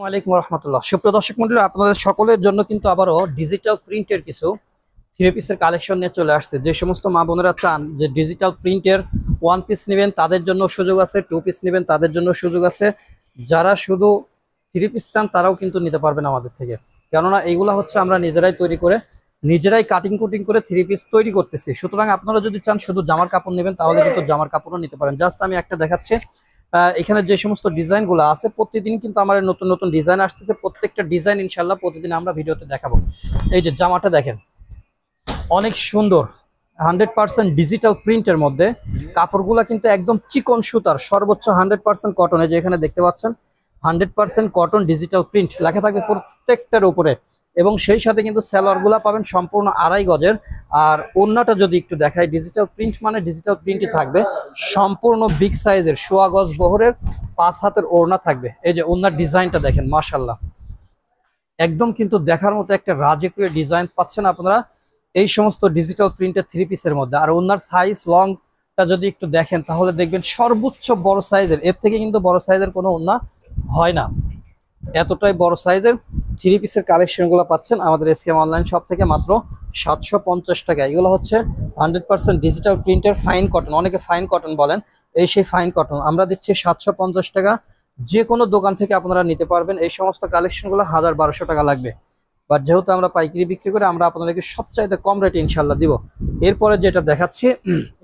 ওয়ালাইকুম রহমতুল্লাহ। সুপ্রিয় দর্শক মন্ডলী, আপনাদের সকলের জন্য কিন্তু আবারও ডিজিটাল প্রিন্টের কিছু থ্রি পিসের কালেকশন নিয়ে চলে আসছে। যে সমস্ত মা বোনেরা চান যে ডিজিটাল প্রিন্টের ওয়ান পিস নেবেন তাদের জন্য সুযোগ আছে, টু পিস নেবেন তাদের জন্য সুযোগ আছে। যারা শুধু থ্রি পিস চান তারাও কিন্তু নিতে পারবেন আমাদের থেকে, কেননা এইগুলা হচ্ছে আমরা নিজেরাই তৈরি করে নিজেরাই কাটিং কুটিং করে থ্রি পিস তৈরি করতেছি। সুতরাং আপনারা যদি চান শুধু জামার কাপড় নেবেন তাহলে কিন্তু জামার কাপড়ও নিতে পারেন। জাস্ট আমি একটা দেখাচ্ছি। এখানে যে সমস্ত ডিজাইন গুলো আছে প্রতিদিন কিন্তু আমাদের নতুন নতুন ডিজাইন আসতেছে। প্রত্যেকটা ডিজাইন ইনশাল্লাহ প্রতিদিন আমরা ভিডিওতে দেখাবো। এই যে জামাটা দেখেন, অনেক সুন্দর 100% ডিজিটাল প্রিন্টের মধ্যে। কাপড়গুলা কিন্তু একদম চিকন সুতার, সর্বোচ্চ 100% কটন। এই যে এখানে দেখতে পাচ্ছেন 100% কটন ডিজিটাল প্রিন্ট লেখা থাকবে প্রত্যেকটার উপরে, এবং সেই সাথে কিন্তু সালোয়ারগুলা পাবেন সম্পূর্ণ 2.5 গজের। আর ওড়নাটা যদি একটু দেখাই, ডিজিটাল প্রিন্ট মানে ডিজিটাল প্রিন্টই থাকবে, সম্পূর্ণ বিগ সাইজের 1.25 গজ বহরের 5 হাতের ওড়না থাকবে। এই যে ওড়নার ডিজাইনটা দেখেন, মাশাআল্লাহ একদম কিন্তু দেখার মতো একটা রাজকীয় ডিজাইন পাচ্ছেন আপনারা এই সমস্ত ডিজিটাল প্রিন্টের থ্রি পিসের মধ্যে। আর ওনার সাইজ লংটা যদি একটু দেখেন তাহলে দেখবেন সর্বোচ্চ বড় সাইজের, এর থেকে কিন্তু বড় সাইজের কোনো ওড়না হয় না। এতটাই বড় সাইজের থ্রি পিসের কালেকশনগুলো পাচ্ছেন আমাদের এসকেএম অনলাইন শপ থেকে মাত্র 750 টাকা। এগুলো হচ্ছে 100% ডিজিটাল প্রিন্টের ফাইন কটন, অনেকে ফাইন কটন বলেন, এই সেই ফাইন কটন আমরা দিচ্ছি 750 টাকা। যে কোনো দোকান থেকে আপনারা নিতে পারবেন। এই সমস্ত কালেকশনগুলো 1000-1200 টাকা লাগবে, বাট যেহেতু আমরা পাইকারি বিক্রি করে আমরা আপনাদেরকে সবচাইতে কম রেটে ইনশাল্লাহ দিব। এরপরে যেটা দেখাচ্ছি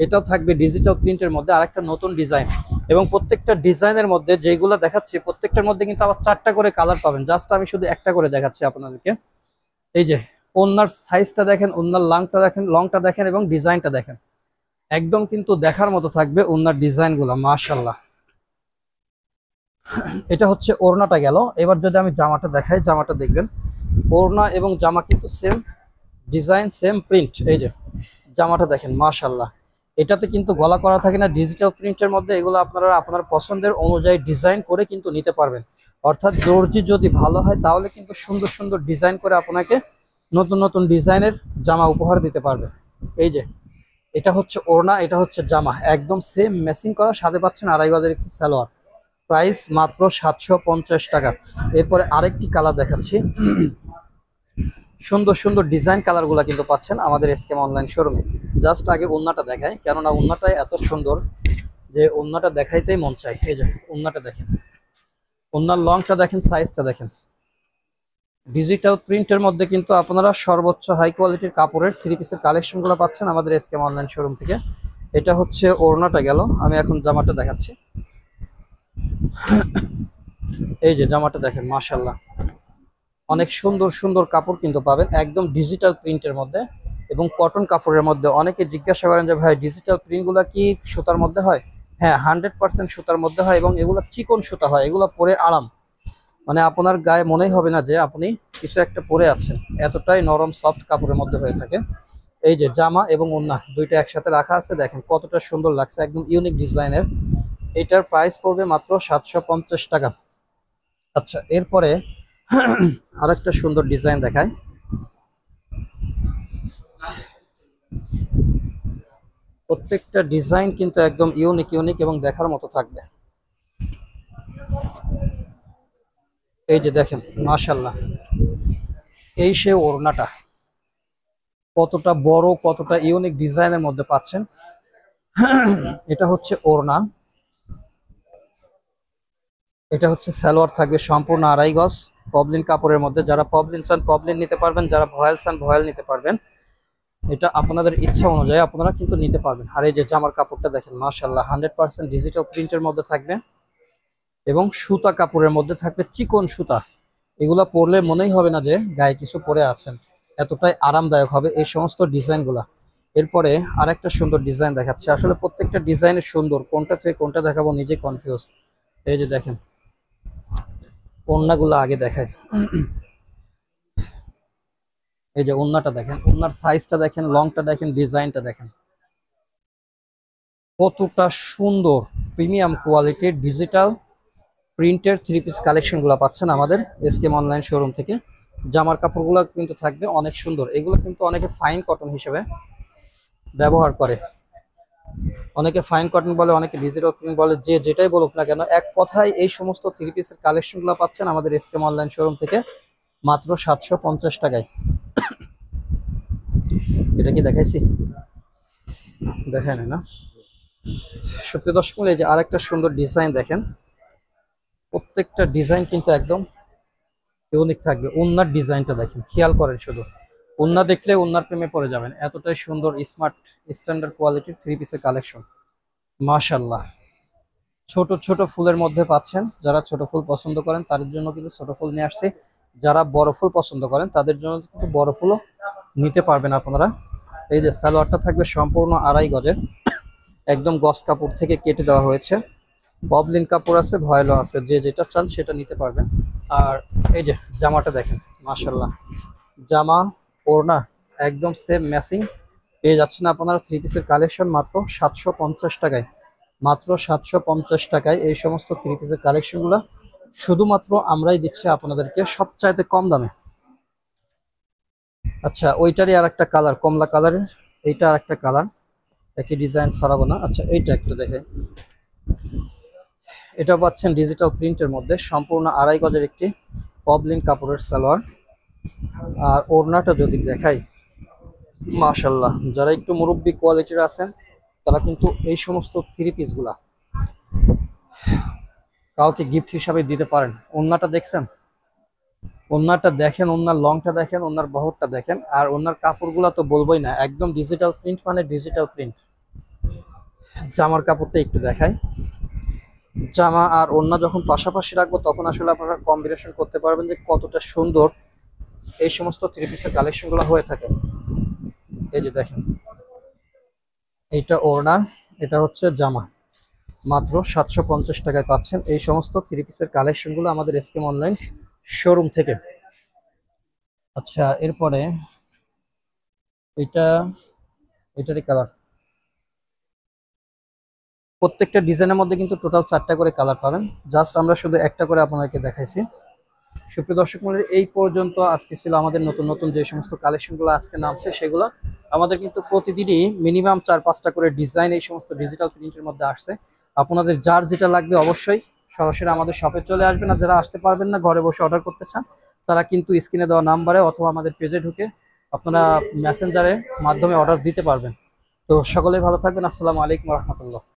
এটাও থাকবে ডিজিটাল প্রিন্টের মধ্যে, আরেকটা নতুন ডিজাইন। এবং প্রত্যেকটা ডিজাইনের মধ্যে যেগুলো দেখাচ্ছি প্রত্যেকটার মধ্যে কিন্তু আবার 4টা করে কালার পাবেন। জাস্ট আমি শুধু একটা করে দেখাচ্ছি আপনাদেরকে। এই যে ওন্নার সাইজটা দেখেন, ওন্নার লংটা দেখেন এবং ডিজাইনটা দেখেন, একদম কিন্তু দেখার মতো থাকবে ওন্নার ডিজাইনগুলো, মাশাআল্লাহ। এটা হচ্ছে ওড়নাটা গেল। এবার যদি আমি জামাটা দেখাই, জামাটা দেখবেন ওড়না এবং জামা কিন্তু সেম ডিজাইন, সেম প্রিন্ট। এই যে জামাটা দেখেন, মাশাআল্লাহ এটাতে কিন্তু গলা করা থাকে না, ডিজিটাল প্রিন্টের মধ্যে। এগুলো আপনারা আপনার পছন্দের অনুযায়ী ডিজাইন করে কিন্তু নিতে পারবেন। অর্থাৎ দর্জি যদি ভালো হয় তাহলে কিন্তু সুন্দর সুন্দর ডিজাইন করে আপনাকে নতুন নতুন ডিজাইনের জামা উপহার দিতে পারবে। এই যে এটা হচ্ছে ওড়না, এটা হচ্ছে জামা, একদম সেম ম্যাচিং করা, সাথে পাচ্ছেন 2.5 গজের একটি সালোয়ার। প্রাইস মাত্র 750 টাকা। এরপরে আরেকটি কালার দেখাচ্ছি। সুন্দর সুন্দর ডিজাইন কালারগুলো কিন্তু পাচ্ছেন আমাদের এসকেএম অনলাইন শোরুমে। জাস্ট আগে ওড়নাটা দেখাই, কেননা ওড়নাটাই এত সুন্দর যে ওড়নাটা দেখাইতেই মন চায়। এই যে ওড়নাটা দেখেন, ওড়নার লংটা দেখেন, সাইজটা দেখেন। ডিজিটাল প্রিন্টের মধ্যে কিন্তু আপনারা সর্বোচ্চ হাই কোয়ালিটির কাপড়ের থ্রি পিসের কালেকশনগুলো পাচ্ছেন আমাদের এসকেএম অনলাইন শোরুম থেকে। এটা হচ্ছে ওড়নাটা গেল, আমি এখন জামাটা দেখাচ্ছি। এই যে জামাটা দেখেন, মাশাআল্লাহ অনেক সুন্দর সুন্দর কাপড় কিন্তু পাবেন একদম ডিজিটাল প্রিন্টের মধ্যে এবং কটন কাপড়ের মধ্যে। অনেকে জিজ্ঞাসা করেন যে ভাই ডিজিটাল প্রিন্টগুলো কি সুতার মধ্যে হয়? হ্যাঁ, 100% সুতার মধ্যে হয় এবং এগুলো চিকন সুতা হয়। এগুলো পরে আরাম, মানে আপনার গায়ে মনেই হবে না যে আপনি কিছু একটা পরে আছেন, এতটাই নরম সফট কাপড়ের মধ্যে হয়ে থাকে। এই যে জামা এবং ওড়না দুইটা একসাথে রাখা আছে, দেখেন কতটা সুন্দর লাগছে, একদম ইউনিক ডিজাইনের। এটার প্রাইস পড়বে মাত্র 750 টাকা। আচ্ছা, এরপরে আরেকটা সুন্দর ডিজাইন দেখায়। প্রত্যেকটা ডিজাইন কিন্তু একদম ইউনিক ইউনিক এবং দেখার মতো থাকবে। এই যে দেখেন, মাশাআল্লাহ এই সে ওড়নাটা কতটা বড়, কতটা ইউনিক ডিজাইনের মধ্যে পাচ্ছেন। এটা হচ্ছে ওড়না, এটা হচ্ছে সালোয়ার থাকবে সম্পূর্ণ 2.5 গজ পবলিন কাপড়ের মধ্যে। যারা পবলিন চান পবলিন নিতে পারবেন, যারা ভয়েল চান ভয়েল নিতে পারবেন। এটা আপনাদের ইচ্ছা অনুযায়ী আপনারা কিন্তু নিতে পারবেন। আর এই যে জামার কাপড়টা দেখেন, মাশাআল্লাহ 100% ডিজিটাল প্রিন্টের মধ্যে থাকবে এবং সুতা কাপড়ের মধ্যে থাকবে, চিকন সুতা। এগুলা পরলে মনেই হবে না যে গায়ে কিছু পরে আছেন, এতটাই আরামদায়ক হবে এই সমস্ত ডিজাইনগুলা। এরপরে আরেকটা সুন্দর ডিজাইন দেখাচ্ছে। আসলে প্রত্যেকটা ডিজাইনের সুন্দর, কোনটা থেকে কোনটা দেখাবো নিজে কনফিউজ। এই যে দেখেন ওড়নাগুলো আগে দেখায়। এই যে ওড়নাটা দেখেন, ওড়নার সাইজটা দেখেন, লংটা দেখেন, ডিজাইনটা দেখেন, কতটা সুন্দর প্রিমিয়াম কোয়ালিটির ডিজিটাল প্রিন্টের থ্রি পিস কালেকশনগুলো পাচ্ছেন আমাদের এসকেএম অনলাইন শোরুম থেকে। জামার কাপড়গুলো কিন্তু থাকবে অনেক সুন্দর, এগুলো কিন্তু অনেকে ফাইন কটন হিসেবে ব্যবহার করে। অনেকে ফাইন কটন বলে, অনেকে ডিজিটাল প্রিন্ট বলে, যে যেটাই বলুক না কেন, এক কথায় এই সমস্ত থ্রি পিসের কালেকশনগুলো পাচ্ছেন আমাদের এসকেম অনলাইন শোরুম থেকে মাত্র 750 টাকায়। এটা কি দেখাইছি? দেখায় না, না? সত্যি দর্শক মূল্য, এই যে আরেকটা সুন্দর ডিজাইন দেখেন, প্রত্যেকটা ডিজাইন কিন্তু একদম ইউনিক থাকবে। ওন্নার ডিজাইনটা দেখেন, খেয়াল করেন শুধু, ওন্না দেখলে ওন্নার প্রেমে পড়ে যাবেন, এতটাই সুন্দর স্মার্ট স্ট্যান্ডার্ড কোয়ালিটির থ্রি পিসের কালেকশন। মাশাআল্লাহ, ছোট ছোট ফুলের মধ্যে পাচ্ছেন। যারা ছোট ফুল পছন্দ করেন তাদের জন্য কিন্তু ছোট ফুল নিয়ে আসছে, যারা বড় ফুল পছন্দ করেন তাদের জন্য কিন্তু বড় ফুলও নিতে পারবেন আপনারা। এই যে সালোয়ারটা থাকবে সম্পূর্ণ আড়াই গজের, একদম গজ কাপড় থেকে কেটে দেওয়া হয়েছে, ববলিন কাপড় আছে, ভয়েলও আছে, যে যেটা চান সেটা নিতে পারবেন। আর এই যে জামাটা দেখেন, মাশাআল্লাহ, জামা ওড়না একদম সেম ম্যাচিং পেয়ে যাচ্ছেন আপনারা থ্রি পিসের কালেকশন মাত্র 750 টাকায়। মাত্র 750 টাকায় এই সমস্ত থ্রি পিসের কালেকশনগুলো শুধুমাত্র আমরাই দিচ্ছি আপনাদেরকে সবচাইতে কম দামে। আচ্ছা, ওইটারই আর একটা কালার, কমলা কালারের, এইটা আর একটা কালার, একই ডিজাইন ছড়াবো না। আচ্ছা, এইটা একটু দেখে, এটা পাচ্ছেন ডিজিটাল প্রিন্টের মধ্যে, সম্পূর্ণ আড়াই গজের একটি পবলিন কাপড়ের সালোয়ার। আর ওড়নাটা যদি দেখাই, মাশাআল্লাহ, যারা একটু মুরব্বি কোয়ালিটির আছেন তারা কিন্তু এই সমস্ত থ্রি পিসগুলা কাউকে গিফট হিসাবে দিতে পারেন। ওড়নাটা দেখছেন? ওড়নাটা দেখেন, ওড়নার লংটা দেখেন, ওড়নার বহরটা দেখেন, আর ওড়নার কাপড়গুলা তো বলবোই না, একদম ডিজিটাল প্রিন্ট মানে ডিজিটাল প্রিন্ট। জামার কাপড়টা একটু দেখাই, জামা আর ওড়না যখন পাশাপাশি রাখবো তখন আসলে আপনারা কম্বিনেশন করতে পারবেন যে কতটা সুন্দর এই সমস্ত থ্রি পিসের কালেকশনগুলো হয়ে থাকে। এই যে দেখেন, এইটা ওড়না, এটা হচ্ছে জামা, মাত্র 750 টাকায় পাচ্ছেন এই সমস্ত থ্রি পিসের কালেকশনগুলো আমাদের এসকেম অনলাইন শোরুম থেকে। আচ্ছা, এরপরে এটা, এটারই কালার, প্রত্যেকটা ডিজাইনের মধ্যে কিন্তু টোটাল 4টা করে কালার পাবেন, জাস্ট আমরা শুধু একটা করে আপনাদেরকে দেখাইছি। সুপ্রিয় দর্শক মণ্ডলী, এই পর্যন্ত আজকে ছিল আমাদের নতুন নতুন যে সমস্ত কালেকশনগুলো আজকে নামছে সেগুলো। আমাদের কিন্তু প্রতিদিনই মিনিমাম 4-5টা করে ডিজাইন এই সমস্ত ডিজিটাল প্রিন্টের মধ্যে আসছে। আপনাদের যার যেটা লাগবে অবশ্যই সরাসরি আমাদের শপে চলে আসবেন, আর যারা আসতে পারবেন না, ঘরে বসে অর্ডার করতে চান, তারা কিন্তু স্ক্রিনে দেওয়া নাম্বারে অথবা আমাদের পেজে ঢুকে আপনারা মেসেঞ্জারের মাধ্যমে অর্ডার দিতে পারবেন। তো সকলেই ভালো থাকবেন। আসসালামু আলাইকুম রহমতুল্লাহ।